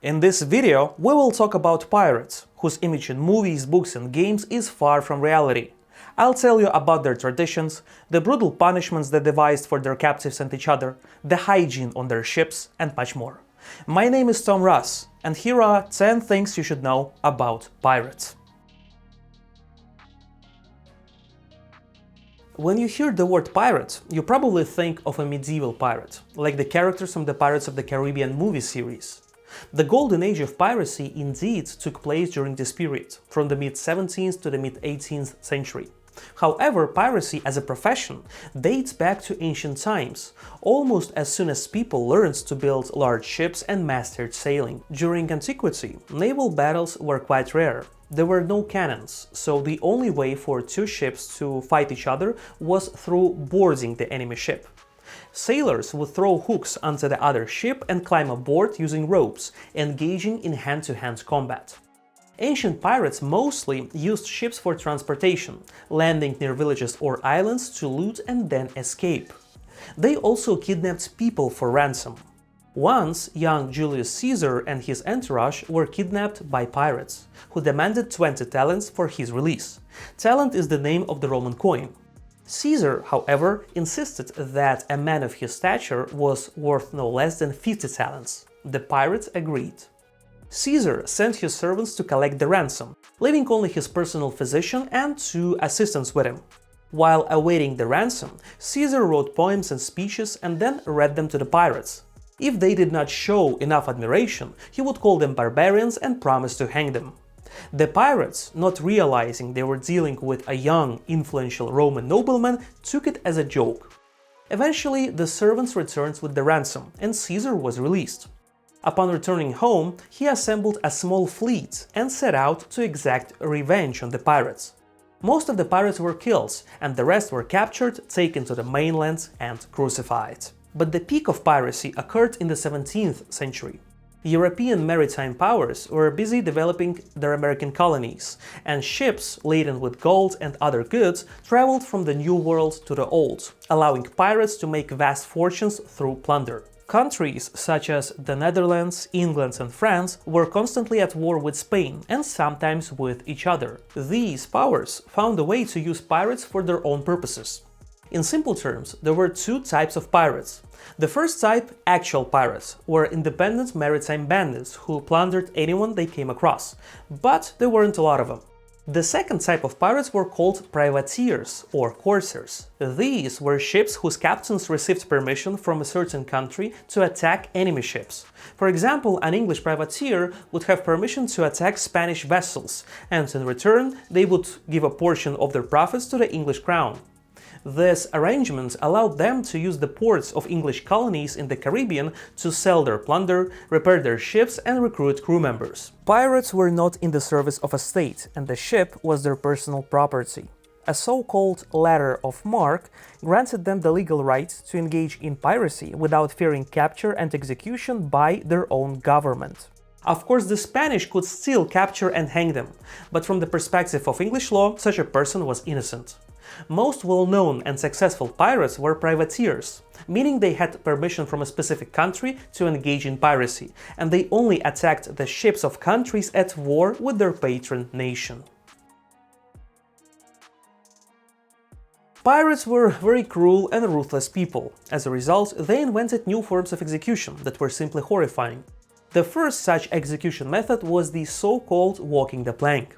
In this video, we will talk about pirates, whose image in movies, books and games is far from reality. I'll tell you about their traditions, the brutal punishments they devised for their captives and each other, the hygiene on their ships, and much more. My name is Rass, and here are 10 things you should know about pirates. When you hear the word pirate, you probably think of a medieval pirate, like the characters from the Pirates of the Caribbean movie series. The golden age of piracy indeed took place during this period, from the mid-17th to the mid-18th century. However, piracy as a profession dates back to ancient times, almost as soon as people learned to build large ships and mastered sailing. During antiquity, naval battles were quite rare. There were no cannons, so the only way for two ships to fight each other was through boarding the enemy ship. Sailors would throw hooks onto the other ship and climb aboard using ropes, engaging in hand-to-hand combat. Ancient pirates mostly used ships for transportation, landing near villages or islands to loot and then escape. They also kidnapped people for ransom. Once, young Julius Caesar and his entourage were kidnapped by pirates, who demanded 20 talents for his release. Talent is the name of the Roman coin. Caesar, however, insisted that a man of his stature was worth no less than 50 talents. The pirates agreed. Caesar sent his servants to collect the ransom, leaving only his personal physician and 2 assistants with him. While awaiting the ransom, Caesar wrote poems and speeches and then read them to the pirates. If they did not show enough admiration, he would call them barbarians and promise to hang them. The pirates, not realizing they were dealing with a young, influential Roman nobleman, took it as a joke. Eventually, the servants returned with the ransom, and Caesar was released. Upon returning home, he assembled a small fleet and set out to exact revenge on the pirates. Most of the pirates were killed, and the rest were captured, taken to the mainland, and crucified. But the peak of piracy occurred in the 17th century. European maritime powers were busy developing their American colonies, and ships laden with gold and other goods traveled from the New World to the Old, allowing pirates to make vast fortunes through plunder. Countries such as the Netherlands, England and France were constantly at war with Spain and sometimes with each other. These powers found a way to use pirates for their own purposes. In simple terms, there were 2 types of pirates. The first type, actual pirates, were independent maritime bandits who plundered anyone they came across, but there weren't a lot of them. The second type of pirates were called privateers or corsairs. These were ships whose captains received permission from a certain country to attack enemy ships. For example, an English privateer would have permission to attack Spanish vessels, and in return they would give a portion of their profits to the English crown. This arrangement allowed them to use the ports of English colonies in the Caribbean to sell their plunder, repair their ships and recruit crew members. Pirates were not in the service of a state, and the ship was their personal property. A so-called letter of marque granted them the legal right to engage in piracy without fearing capture and execution by their own government. Of course, the Spanish could still capture and hang them, but from the perspective of English law, such a person was innocent. Most well-known and successful pirates were privateers, meaning they had permission from a specific country to engage in piracy, and they only attacked the ships of countries at war with their patron nation. Pirates were very cruel and ruthless people. As a result, they invented new forms of execution that were simply horrifying. The first such execution method was the so-called walking the plank.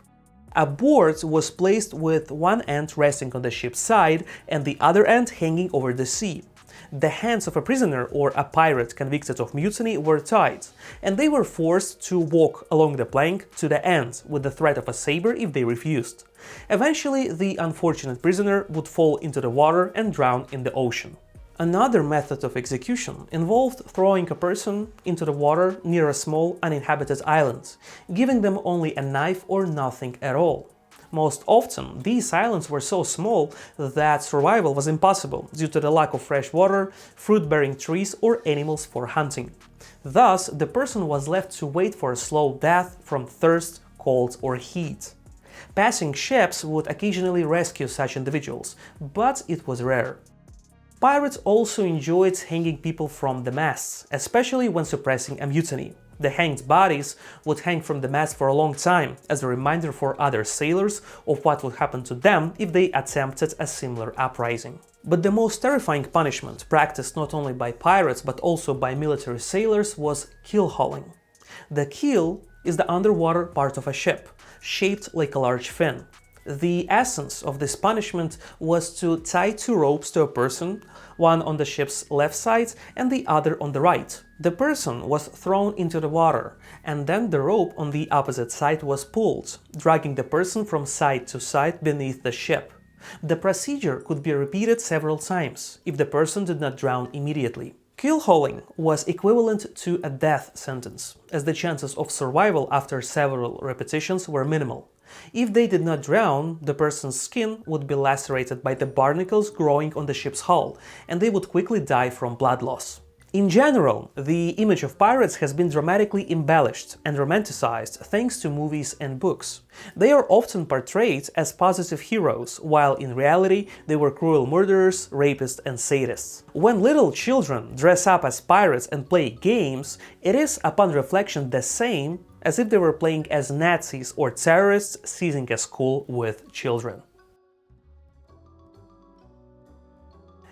A board was placed with one end resting on the ship's side and the other end hanging over the sea. The hands of a prisoner or a pirate convicted of mutiny were tied, and they were forced to walk along the plank to the end with the threat of a saber if they refused. Eventually, the unfortunate prisoner would fall into the water and drown in the ocean. Another method of execution involved throwing a person into the water near a small uninhabited island, giving them only a knife or nothing at all. Most often, these islands were so small that survival was impossible due to the lack of fresh water, fruit-bearing trees or animals for hunting. Thus, the person was left to wait for a slow death from thirst, cold or heat. Passing ships would occasionally rescue such individuals, but it was rare. Pirates also enjoyed hanging people from the masts, especially when suppressing a mutiny. The hanged bodies would hang from the mast for a long time, as a reminder for other sailors of what would happen to them if they attempted a similar uprising. But the most terrifying punishment, practiced not only by pirates but also by military sailors, was keel hauling. The keel is the underwater part of a ship, shaped like a large fin. The essence of this punishment was to tie two ropes to a person, one on the ship's left side and the other on the right. The person was thrown into the water, and then the rope on the opposite side was pulled, dragging the person from side to side beneath the ship. The procedure could be repeated several times if the person did not drown immediately. Keel hauling was equivalent to a death sentence, as the chances of survival after several repetitions were minimal. If they did not drown, the person's skin would be lacerated by the barnacles growing on the ship's hull, and they would quickly die from blood loss. In general, the image of pirates has been dramatically embellished and romanticized thanks to movies and books. They are often portrayed as positive heroes, while in reality they were cruel murderers, rapists and sadists. When little children dress up as pirates and play games, it is upon reflection the same as if they were playing as Nazis or terrorists seizing a school with children.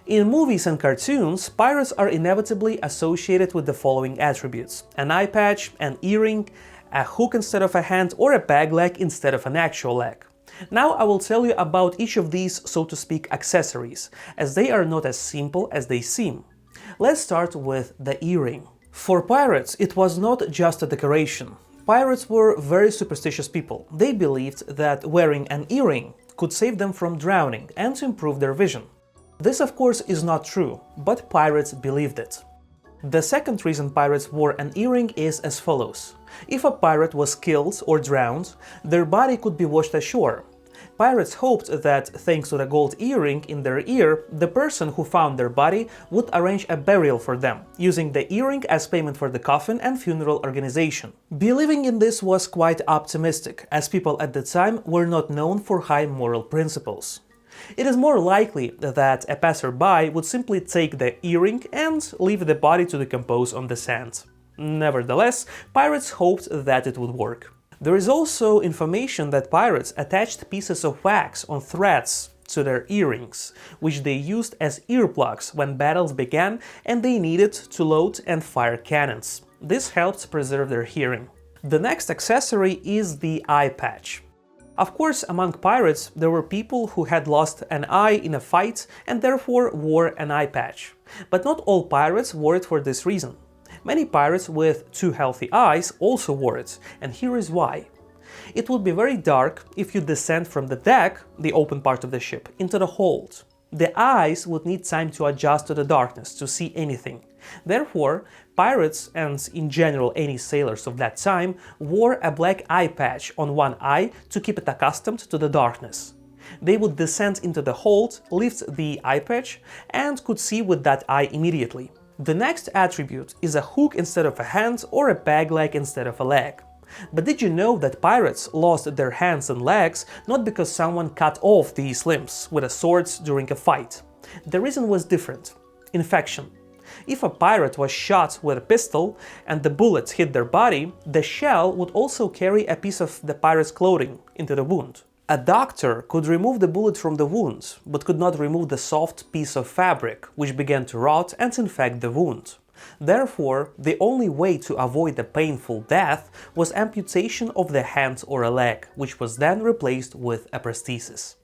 In movies and cartoons, pirates are inevitably associated with the following attributes: an eye patch, an earring, a hook instead of a hand, or a bag leg instead of an actual leg. Now I will tell you about each of these, so to speak, accessories, as they are not as simple as they seem. Let's start with the earring. For pirates, it was not just a decoration. Pirates were very superstitious people. They believed that wearing an earring could save them from drowning and to improve their vision. This, of course, is not true, but pirates believed it. The second reason pirates wore an earring is as follows. If a pirate was killed or drowned, their body could be washed ashore. Pirates hoped that, thanks to the gold earring in their ear, the person who found their body would arrange a burial for them, using the earring as payment for the coffin and funeral organization. Believing in this was quite optimistic, as people at the time were not known for high moral principles. It is more likely that a passerby would simply take the earring and leave the body to decompose on the sand. Nevertheless, pirates hoped that it would work. There is also information that pirates attached pieces of wax on threads to their earrings, which they used as earplugs when battles began and they needed to load and fire cannons. This helped preserve their hearing. The next accessory is the eye patch. Of course, among pirates, there were people who had lost an eye in a fight and therefore wore an eye patch. But not all pirates wore it for this reason. Many pirates with two healthy eyes also wore it, and here is why. It would be very dark if you descend from the deck, the open part of the ship, into the hold. The eyes would need time to adjust to the darkness to see anything. Therefore, pirates, and in general any sailors of that time, wore a black eye patch on one eye to keep it accustomed to the darkness. They would descend into the hold, lift the eye patch, and could see with that eye immediately. The next attribute is a hook instead of a hand or a bag leg instead of a leg. But did you know that pirates lost their hands and legs not because someone cut off these limbs with a sword during a fight? The reason was different: infection. If a pirate was shot with a pistol and the bullets hit their body, the shell would also carry a piece of the pirate's clothing into the wound. A doctor could remove the bullet from the wound, but could not remove the soft piece of fabric, which began to rot and infect the wound. Therefore, the only way to avoid a painful death was amputation of the hand or a leg, which was then replaced with a prosthesis.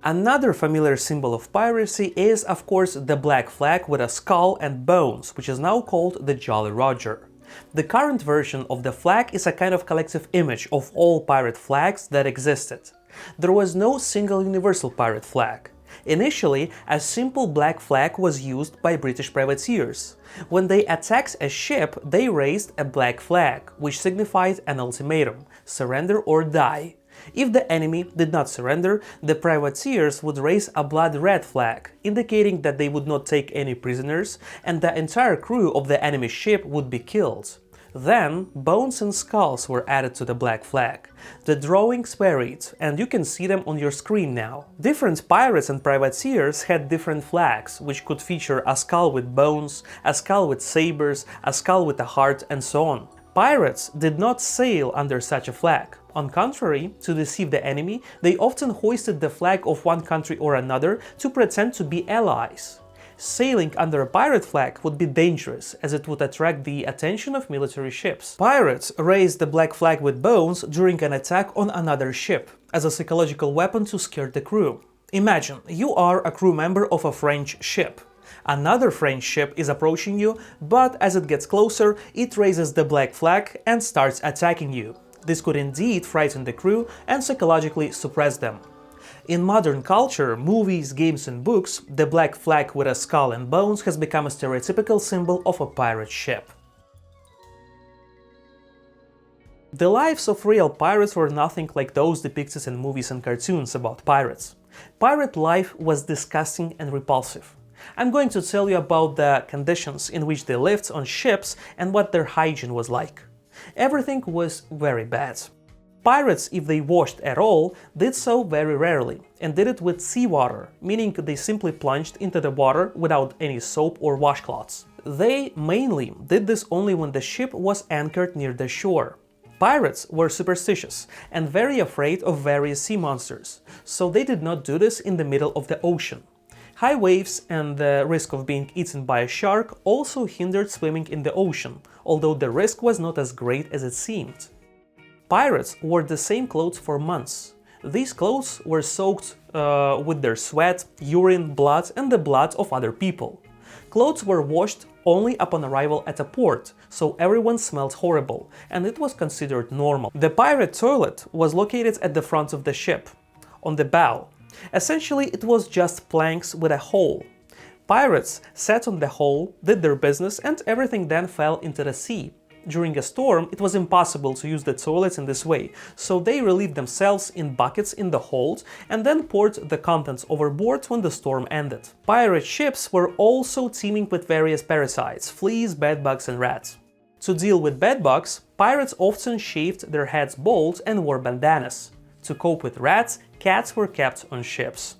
Another familiar symbol of piracy is, of course, the black flag with a skull and bones, which is now called the Jolly Roger. The current version of the flag is a kind of collective image of all pirate flags that existed. There was no single universal pirate flag. Initially, a simple black flag was used by British privateers. When they attacked a ship, they raised a black flag, which signified an ultimatum: surrender or die. If the enemy did not surrender, the privateers would raise a blood-red flag, indicating that they would not take any prisoners, and the entire crew of the enemy ship would be killed. Then, bones and skulls were added to the black flag. The drawings varied, and you can see them on your screen now. Different pirates and privateers had different flags, which could feature a skull with bones, a skull with sabers, a skull with a heart, and so on. Pirates did not sail under such a flag. On contrary, to deceive the enemy, they often hoisted the flag of one country or another to pretend to be allies. Sailing under a pirate flag would be dangerous, as it would attract the attention of military ships. Pirates raised the black flag with bones during an attack on another ship, as a psychological weapon to scare the crew. Imagine, you are a crew member of a French ship. Another French ship is approaching you, but as it gets closer, it raises the black flag and starts attacking you. This could indeed frighten the crew and psychologically suppress them. In modern culture, movies, games and books, the black flag with a skull and bones has become a stereotypical symbol of a pirate ship. The lives of real pirates were nothing like those depicted in movies and cartoons about pirates. Pirate life was disgusting and repulsive. I'm going to tell you about the conditions in which they lived on ships and what their hygiene was like. Everything was very bad. Pirates, if they washed at all, did so very rarely, and did it with seawater, meaning they simply plunged into the water without any soap or washcloths. They mainly did this only when the ship was anchored near the shore. Pirates were superstitious and very afraid of various sea monsters, so they did not do this in the middle of the ocean. High waves and the risk of being eaten by a shark also hindered swimming in the ocean, although the risk was not as great as it seemed. Pirates wore the same clothes for months. These clothes were soaked with their sweat, urine, blood and the blood of other people. Clothes were washed only upon arrival at a port, so everyone smelled horrible, and it was considered normal. The pirate toilet was located at the front of the ship, on the bow. Essentially, it was just planks with a hole. Pirates sat on the hole, did their business, and everything then fell into the sea. During a storm, it was impossible to use the toilets in this way, so they relieved themselves in buckets in the hold and then poured the contents overboard when the storm ended. Pirate ships were also teeming with various parasites, fleas, bedbugs and rats. To deal with bedbugs, pirates often shaved their heads bald and wore bandanas. To cope with rats, cats were kept on ships.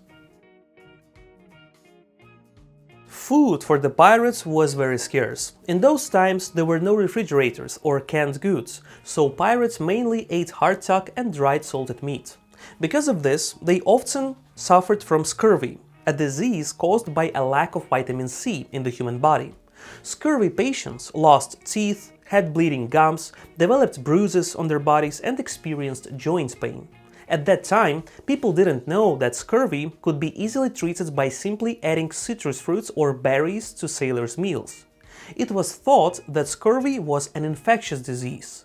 Food for the pirates was very scarce. In those times there were no refrigerators or canned goods, so pirates mainly ate hardtack and dried salted meat. Because of this, they often suffered from scurvy, a disease caused by a lack of vitamin C in the human body. Scurvy patients lost teeth, had bleeding gums, developed bruises on their bodies and experienced joint pain. At that time, people didn't know that scurvy could be easily treated by simply adding citrus fruits or berries to sailors' meals. It was thought that scurvy was an infectious disease.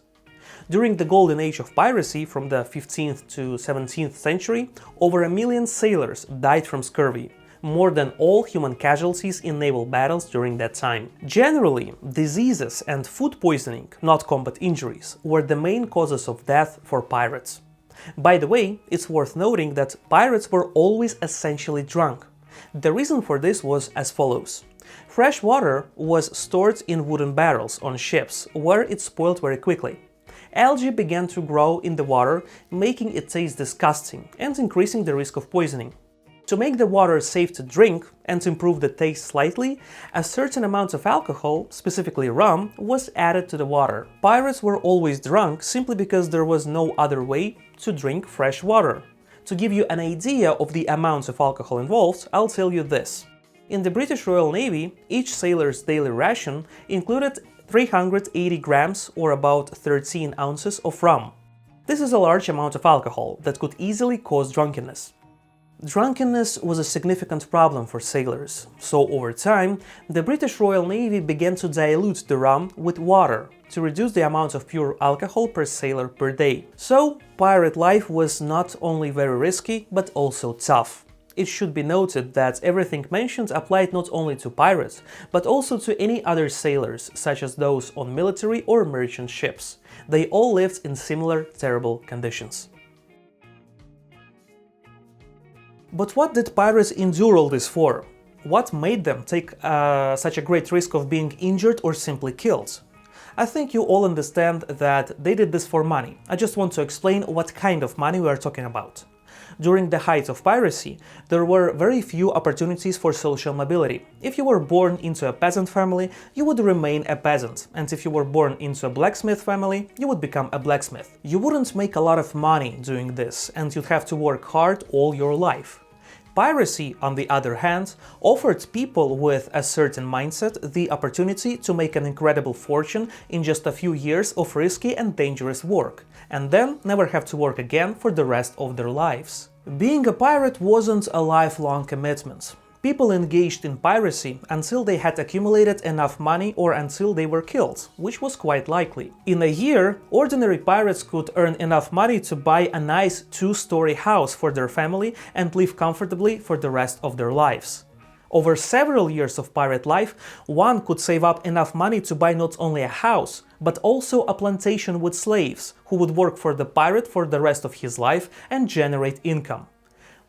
During the golden age of piracy, from the 15th to 17th century, over 1 million sailors died from scurvy, more than all human casualties in naval battles during that time. Generally, diseases and food poisoning, not combat injuries, were the main causes of death for pirates. By the way, it's worth noting that pirates were always essentially drunk. The reason for this was as follows. Fresh water was stored in wooden barrels on ships, where it spoiled very quickly. Algae began to grow in the water, making it taste disgusting and increasing the risk of poisoning. To make the water safe to drink and to improve the taste slightly, a certain amount of alcohol, specifically rum, was added to the water. Pirates were always drunk simply because there was no other way to drink fresh water. To give you an idea of the amounts of alcohol involved, I'll tell you this. In the British Royal Navy, each sailor's daily ration included 380 grams or about 13 ounces of rum. This is a large amount of alcohol that could easily cause drunkenness. Drunkenness was a significant problem for sailors, so over time, the British Royal Navy began to dilute the rum with water to reduce the amount of pure alcohol per sailor per day. So, pirate life was not only very risky, but also tough. It should be noted that everything mentioned applied not only to pirates, but also to any other sailors, such as those on military or merchant ships. They all lived in similar terrible conditions. But what did pirates endure all this for? What made them take such a great risk of being injured or simply killed? I think you all understand that they did this for money. I just want to explain what kind of money we are talking about. During the height of piracy, there were very few opportunities for social mobility. If you were born into a peasant family, you would remain a peasant, and if you were born into a blacksmith family, you would become a blacksmith. You wouldn't make a lot of money doing this, and you'd have to work hard all your life. Piracy, on the other hand, offered people with a certain mindset the opportunity to make an incredible fortune in just a few years of risky and dangerous work, and then never have to work again for the rest of their lives. Being a pirate wasn't a lifelong commitment. People engaged in piracy until they had accumulated enough money or until they were killed, which was quite likely. In a year, ordinary pirates could earn enough money to buy a nice two-story house for their family and live comfortably for the rest of their lives. Over several years of pirate life, one could save up enough money to buy not only a house, but also a plantation with slaves, who would work for the pirate for the rest of his life and generate income.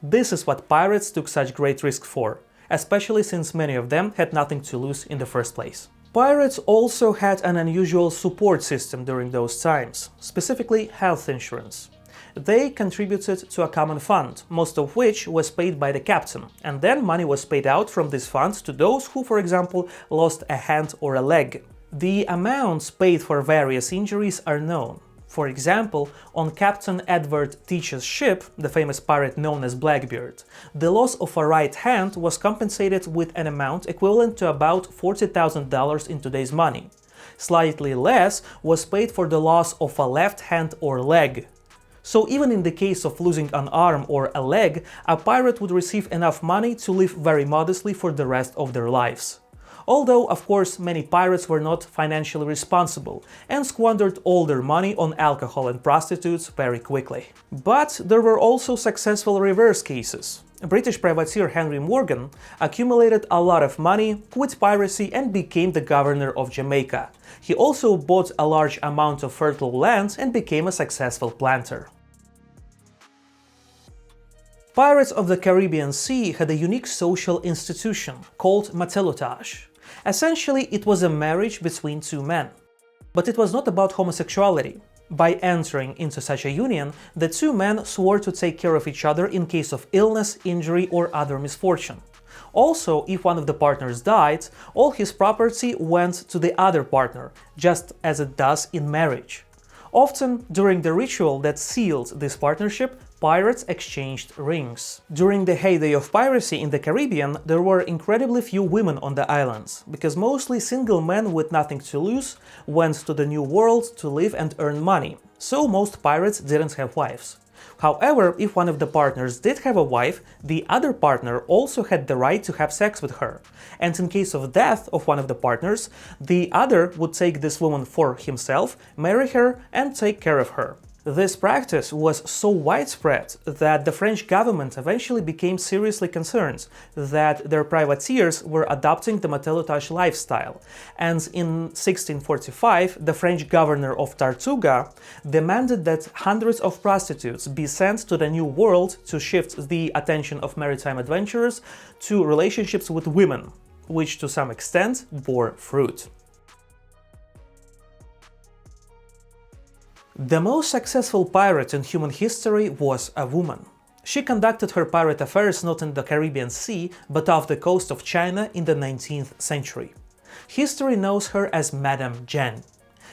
This is what pirates took such great risk for, especially since many of them had nothing to lose in the first place. Pirates also had an unusual support system during those times, specifically health insurance. They contributed to a common fund, most of which was paid by the captain, and then money was paid out from this fund to those who, for example, lost a hand or a leg. The amounts paid for various injuries are known. For example, on Captain Edward Teach's ship, the famous pirate known as Blackbeard, the loss of a right hand was compensated with an amount equivalent to about $40,000 in today's money. Slightly less was paid for the loss of a left hand or leg. So even in the case of losing an arm or a leg, a pirate would receive enough money to live very modestly for the rest of their lives. Although, of course, many pirates were not financially responsible and squandered all their money on alcohol and prostitutes very quickly. But there were also successful reverse cases. British privateer Henry Morgan accumulated a lot of money, quit piracy and became the governor of Jamaica. He also bought a large amount of fertile land and became a successful planter. Pirates of the Caribbean Sea had a unique social institution called matelotage. Essentially, it was a marriage between two men. But it was not about homosexuality. By entering into such a union, the two men swore to take care of each other in case of illness, injury, or other misfortune. Also, if one of the partners died, all his property went to the other partner, just as it does in marriage. Often, during the ritual that sealed this partnership, pirates exchanged rings. During the heyday of piracy in the Caribbean, there were incredibly few women on the islands, because mostly single men with nothing to lose went to the New World to live and earn money, so most pirates didn't have wives. However, if one of the partners did have a wife, the other partner also had the right to have sex with her, and in case of death of one of the partners, the other would take this woman for himself, marry her, and take care of her. This practice was so widespread that the French government eventually became seriously concerned that their privateers were adopting the matelotage lifestyle, and in 1645 the French governor of Tortuga demanded that hundreds of prostitutes be sent to the New World to shift the attention of maritime adventurers to relationships with women, which to some extent bore fruit. The most successful pirate in human history was a woman. She conducted her pirate affairs not in the Caribbean Sea, but off the coast of China in the 19th century. History knows her as Madame Zheng.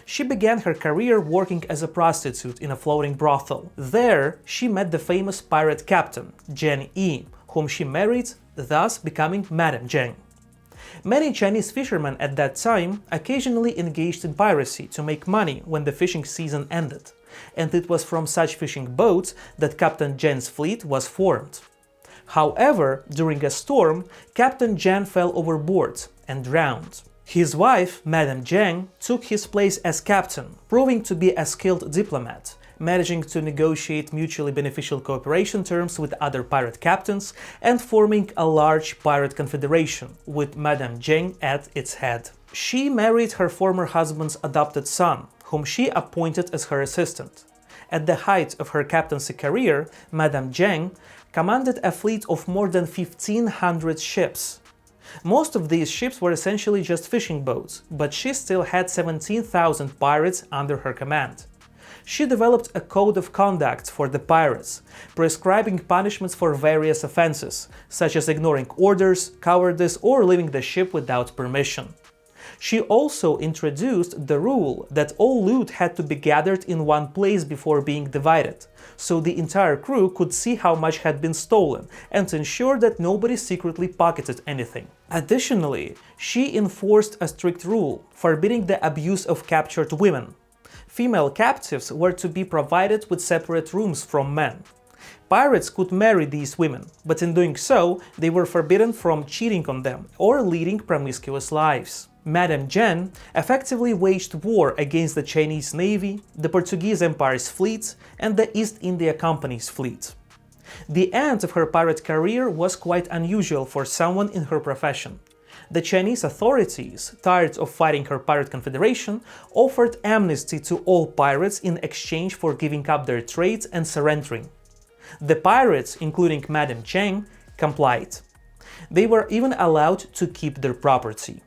She began her career working as a prostitute in a floating brothel. There, she met the famous pirate captain, Zheng Yi, whom she married, thus becoming Madame Zheng. Many Chinese fishermen at that time occasionally engaged in piracy to make money when the fishing season ended, and it was from such fishing boats that Captain Zheng's fleet was formed. However, during a storm, Captain Zheng fell overboard and drowned. His wife, Madame Zheng, took his place as captain, proving to be a skilled diplomat, managing to negotiate mutually beneficial cooperation terms with other pirate captains and forming a large pirate confederation, with Madame Zheng at its head. She married her former husband's adopted son, whom she appointed as her assistant. At the height of her captaincy career, Madame Zheng commanded a fleet of more than 1,500 ships. Most of these ships were essentially just fishing boats, but she still had 17,000 pirates under her command. She developed a code of conduct for the pirates, prescribing punishments for various offenses, such as ignoring orders, cowardice, or leaving the ship without permission. She also introduced the rule that all loot had to be gathered in one place before being divided, so the entire crew could see how much had been stolen and ensure that nobody secretly pocketed anything. Additionally, she enforced a strict rule forbidding the abuse of captured women. Female captives were to be provided with separate rooms from men. Pirates could marry these women, but in doing so, they were forbidden from cheating on them or leading promiscuous lives. Madame Jen effectively waged war against the Chinese Navy, the Portuguese Empire's fleet, and the East India Company's fleet. The end of her pirate career was quite unusual for someone in her profession. The Chinese authorities, tired of fighting her pirate confederation, offered amnesty to all pirates in exchange for giving up their trades and surrendering. The pirates, including Madame Cheng, complied. They were even allowed to keep their property.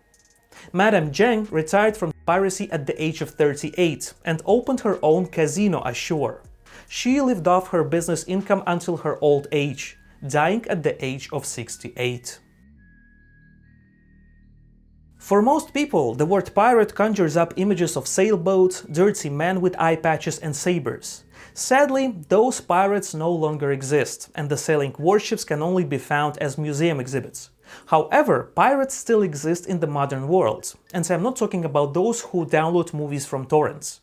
Madame Zheng retired from piracy at the age of 38 and opened her own casino ashore. She lived off her business income until her old age, dying at the age of 68. For most people, the word pirate conjures up images of sailboats, dirty men with eye patches and sabers. Sadly, those pirates no longer exist, and the sailing warships can only be found as museum exhibits. However, pirates still exist in the modern world, and I'm not talking about those who download movies from torrents.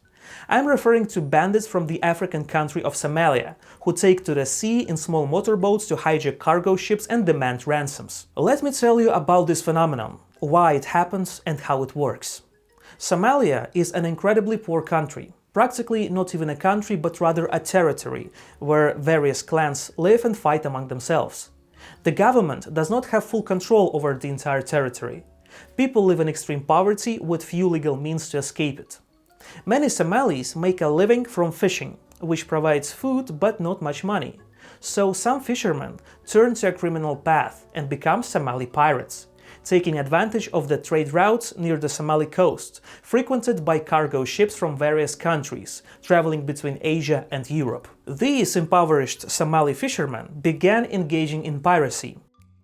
I'm referring to bandits from the African country of Somalia, who take to the sea in small motorboats to hijack cargo ships and demand ransoms. Let me tell you about this phenomenon, why it happens and how it works. Somalia is an incredibly poor country, practically not even a country but rather a territory, where various clans live and fight among themselves. The government does not have full control over the entire territory. People live in extreme poverty with few legal means to escape it. Many Somalis make a living from fishing, which provides food but not much money. So some fishermen turn to a criminal path and become Somali pirates, taking advantage of the trade routes near the Somali coast, frequented by cargo ships from various countries, traveling between Asia and Europe. These impoverished Somali fishermen began engaging in piracy.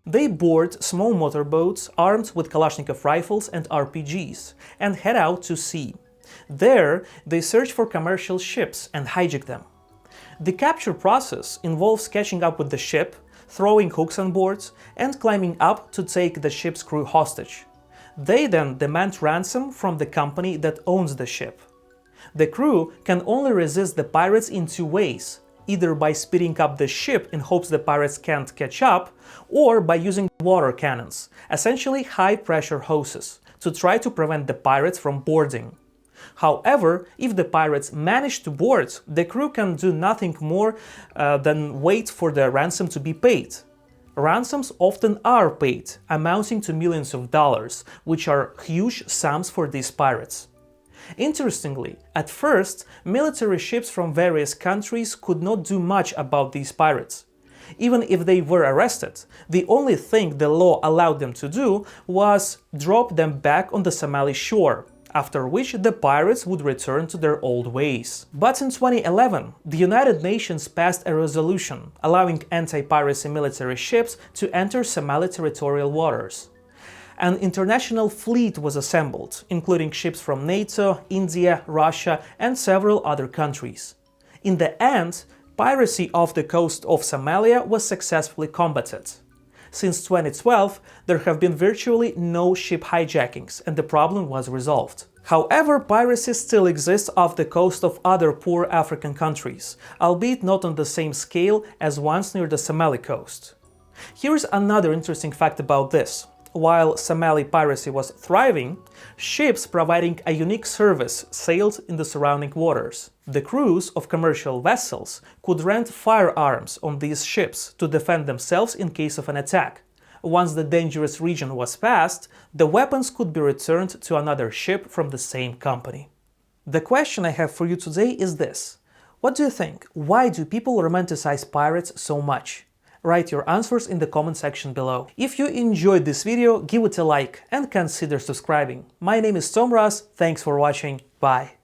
They board small motorboats armed with Kalashnikov rifles and RPGs and head out to sea. There, they search for commercial ships and hijack them. The capture process involves catching up with the ship, throwing hooks on board, and climbing up to take the ship's crew hostage. They then demand ransom from the company that owns the ship. The crew can only resist the pirates in two ways, either by speeding up the ship in hopes the pirates can't catch up, or by using water cannons, essentially high-pressure hoses, to try to prevent the pirates from boarding. However, if the pirates manage to board, the crew can do nothing more than wait for the ransom to be paid. Ransoms often are paid, amounting to millions of dollars, which are huge sums for these pirates. Interestingly, at first, military ships from various countries could not do much about these pirates. Even if they were arrested, the only thing the law allowed them to do was drop them back on the Somali shore, after which the pirates would return to their old ways. But in 2011, the United Nations passed a resolution allowing anti-piracy military ships to enter Somali territorial waters. An international fleet was assembled, including ships from NATO, India, Russia, and several other countries. In the end, piracy off the coast of Somalia was successfully combated. Since 2012, there have been virtually no ship hijackings, and the problem was resolved. However, piracy still exists off the coast of other poor African countries, albeit not on the same scale as ones near the Somali coast. Here's another interesting fact about this. While Somali piracy was thriving, ships providing a unique service sailed in the surrounding waters. The crews of commercial vessels could rent firearms on these ships to defend themselves in case of an attack. Once the dangerous region was passed, the weapons could be returned to another ship from the same company. The question I have for you today is this. What do you think? Why do people romanticize pirates so much? Write your answers in the comment section below. If you enjoyed this video, give it a like and consider subscribing. My name is Rass, thanks for watching, bye!